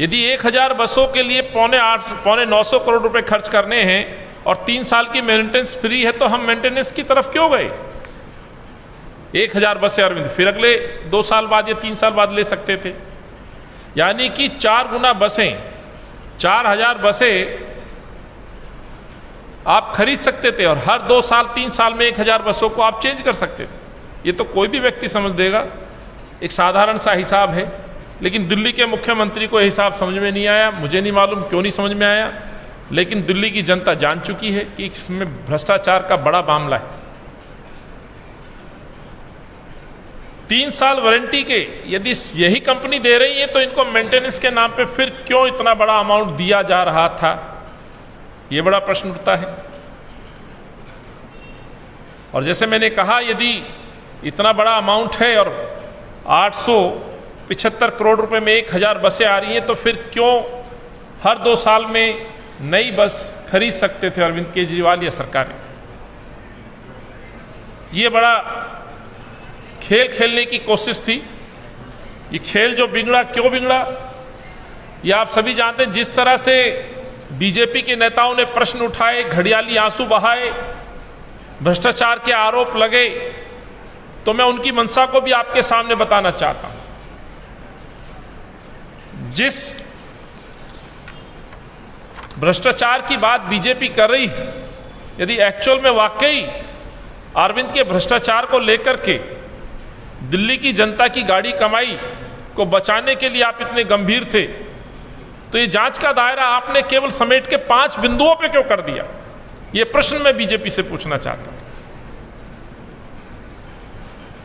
यदि 1000 बसों के लिए पौने 900 करोड़ रुपए खर्च करने हैं और 3 साल की मेंटेनेंस फ्री है, तो हम मेंटेनेंस की तरफ क्यों गए? 1000 बसें अरविंद फिर अगले 2 साल बाद या 3 साल बाद ले सकते थे, यानी कि 4 गुना बसें, 4000 बसें आप खरीद सकते थे और हर 2 साल 3 साल में 1000 बसों को आप चेंज कर सकते थे। ये तो कोई भी व्यक्ति समझ देगा, एक साधारण सा हिसाब है। लेकिन दिल्ली के मुख्यमंत्री को यह हिसाब समझ में नहीं आया। मुझे नहीं मालूम क्यों नहीं समझ में आया, लेकिन दिल्ली की जनता जान चुकी है कि इसमें भ्रष्टाचार का बड़ा मामला है। 3 साल वारंटी के यदि यही कंपनी दे रही है, तो इनको मेंटेनेंस के नाम पे फिर क्यों इतना बड़ा अमाउंट दिया जा रहा था, ये बड़ा प्रश्न उठता है। और जैसे मैंने कहा, यदि इतना बड़ा अमाउंट है और 875 करोड़ रुपए में 1000 बसें आ रही हैं, तो फिर क्यों हर 2 साल में नई बस खरीद सकते थे अरविंद केजरीवाल या सरकारें? ये बड़ा खेल खेलने की कोशिश थी। ये खेल जो बिगड़ा, क्यों बिगड़ा, ये आप सभी जानते हैं। जिस तरह से बीजेपी के नेताओं ने प्रश्न उठाए, घड़ियाली आंसू बहाए, भ्रष्टाचार के आरोप लगे, तो मैं उनकी मंशा को भी आपके सामने बताना चाहता हूं। जिस भ्रष्टाचार की बात बीजेपी कर रही है, यदि एक्चुअल में वाकई अरविंद के भ्रष्टाचार को लेकर के दिल्ली की जनता की गाड़ी कमाई को बचाने के लिए आप इतने गंभीर थे, तो ये जांच का दायरा आपने केवल समेट के 5 बिंदुओं पे क्यों कर दिया? ये प्रश्न मैं बीजेपी से पूछना चाहता हूं।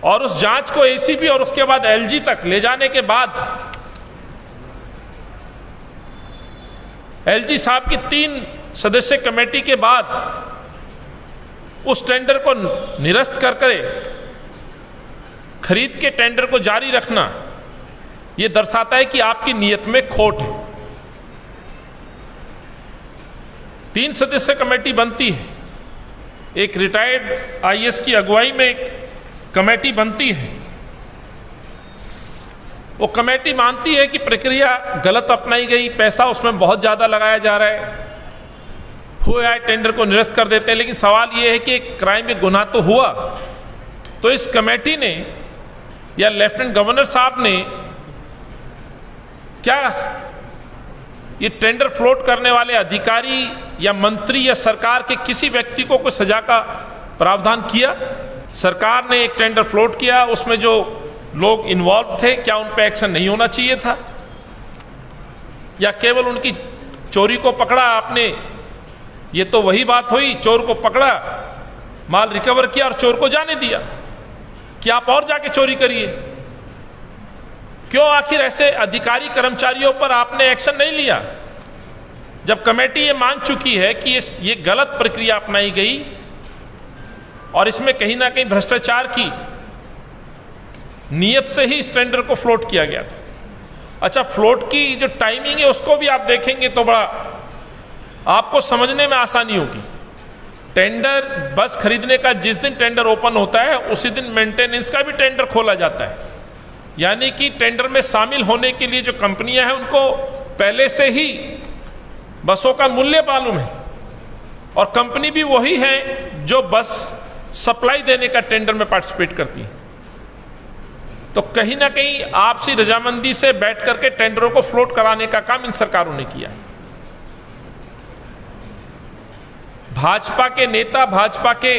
और उस जांच को एसीबी और उसके बाद एलजी तक ले जाने के बाद एलजी साहब की 3 सदस्य कमेटी के बाद उस टेंडर को निरस्त करके खरीद के टेंडर को जारी रखना, यह दर्शाता है कि आपकी नीयत में खोट है। 3 सदस्य कमेटी बनती है, एक रिटायर्ड आईएएस की अगुवाई में एक कमेटी बनती है। वो कमेटी मानती है कि प्रक्रिया गलत अपनाई गई, पैसा उसमें बहुत ज़्यादा लगाया जा रहा है, हुआ है, टेंडर को निरस्त कर देते हैं। लेकिन सवाल ये है कि क्राइम में गुनाह तो हुआ, तो इस कमेटी ने या लेफ्टिनेंट गवर्नर साहब ने क्या ये टेंडर फ्लोट करने वाले अधिकारी या मंत्री या सरकार के किसी व्यक्ति को कोई सजा का प्रावधान किया? सरकार ने एक टेंडर फ्लोट किया, उसमें जो लोग इन्वॉल्व थे, क्या उन पर एक्शन नहीं होना चाहिए था? या केवल उनकी चोरी को पकड़ा आपने? ये तो वही बात हुई, चोर को पकड़ा, माल रिकवर किया और चोर को जाने दिया कि आप और जाके चोरी करिए। क्यों आखिर ऐसे अधिकारी कर्मचारियों पर आपने एक्शन नहीं लिया? जब कमेटी ये मान चुकी है कि ये गलत प्रक्रिया अपनाई गई और इसमें कहीं ना कहीं भ्रष्टाचार की नीयत से ही इस टेंडर को फ्लोट किया गया था। अच्छा, फ्लोट की जो टाइमिंग है उसको भी आप देखेंगे तो बड़ा आपको समझने में आसानी होगी। टेंडर बस खरीदने का जिस दिन टेंडर ओपन होता है, उसी दिन मेंटेनेंस का भी टेंडर खोला जाता है। यानी कि टेंडर में शामिल होने के लिए जो कंपनियां हैं, उनको पहले से ही बसों का मूल्य मालूम है और कंपनी भी वही है जो बस सप्लाई देने का टेंडर में पार्टिसिपेट करती है। तो कहीं ना कहीं आपसी रजामंदी से बैठ करके टेंडरों को फ्लोट कराने का काम इन सरकारों ने किया है। भाजपा के नेता, भाजपा के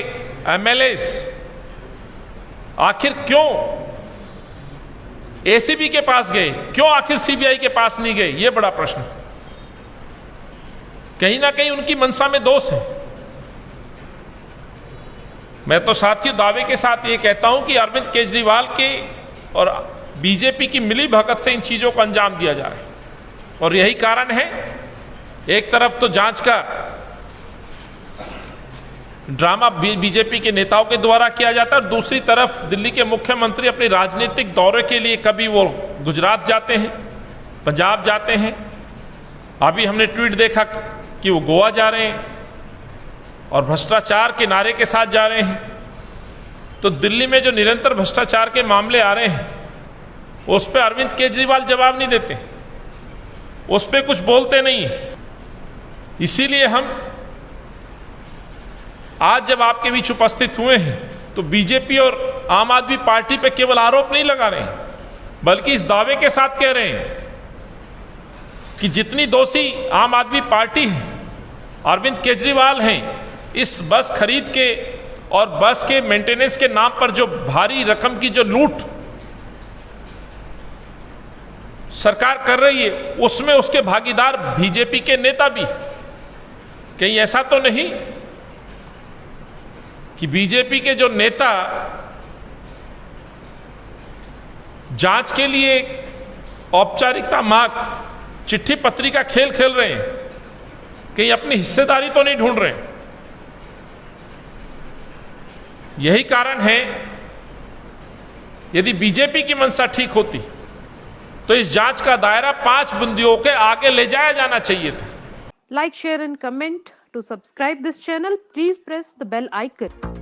एमएलए आखिर क्यों एसीबी के पास गए, क्यों आखिर सीबीआई के पास नहीं गए? यह बड़ा प्रश्न। कहीं ना कहीं उनकी मंशा में दोष है। मैं तो साथियों दावे के साथ ये कहता हूं कि अरविंद केजरीवाल के और बीजेपी की मिली भगत से इन चीजों को अंजाम दिया जा रहा है। और यही कारण है, एक तरफ तो जांच का ड्रामा बीजेपी के नेताओं के द्वारा किया जाता है और दूसरी तरफ दिल्ली के मुख्यमंत्री अपने राजनीतिक दौरे के लिए कभी वो गुजरात जाते हैं, पंजाब जाते हैं, अभी हमने ट्वीट देखा कि वो गोवा जा रहे हैं और भ्रष्टाचार के नारे के साथ जा रहे हैं। तो दिल्ली में जो निरंतर भ्रष्टाचार के मामले आ रहे हैं, उस पर अरविंद केजरीवाल जवाब नहीं देते। उस पर कुछ बोलते नहीं। इसीलिए हम आज जब आपके बीच उपस्थित हुए हैं तो बीजेपी और आम आदमी पार्टी पे केवल आरोप नहीं लगा रहे हैं, बल्कि इस दावे के साथ कह रहे हैं कि जितनी दोषी आम आदमी पार्टी है, अरविंद केजरीवाल हैं, इस बस खरीद के और बस के मेंटेनेंस के नाम पर जो भारी रकम की जो लूट सरकार कर रही है, उसमें उसके भागीदार बीजेपी के नेता भी। कहीं ऐसा तो नहीं कि बीजेपी के जो नेता जांच के लिए औपचारिकता मांग चिट्ठी पत्री का खेल खेल रहे हैं, कहीं अपनी हिस्सेदारी तो नहीं ढूंढ रहे हैं। यही कारण है, यदि बीजेपी की मंशा ठीक होती तो इस जांच का दायरा 5 बंदियों के आगे ले जाया जाना चाहिए था। Like, share and comment. To subscribe this channel, please press the bell icon.